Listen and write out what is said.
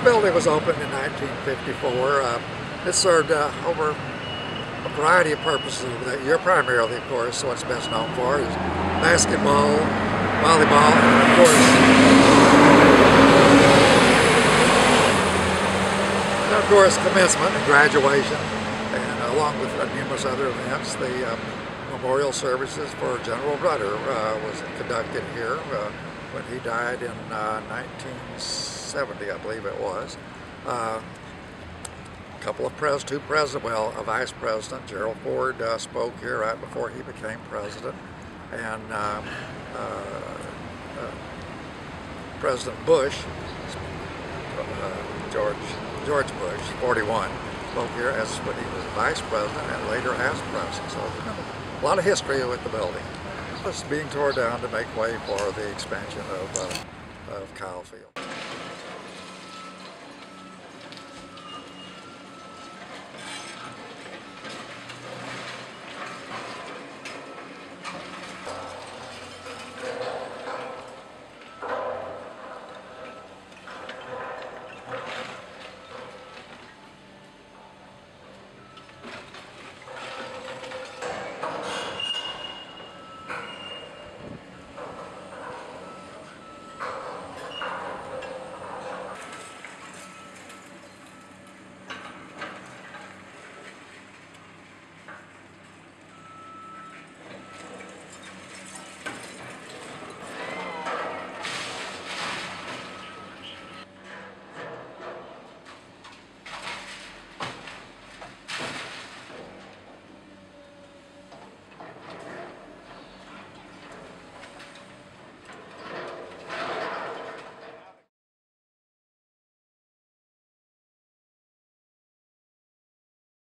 building was opened in 1954. It served over a variety of purposes that year. Primarily, of course, what's best known for is basketball, volleyball, and of course commencement and graduation, and along with numerous other events. The memorial services for General Rudder was conducted here when he died in 1970, I believe it was. A vice president, Gerald Ford, spoke here right before he became president, and President Bush, George Bush, 41, spoke here as when he was vice president and later as president. So a lot of history with the building. It's being torn down to make way for the expansion of Kyle Field.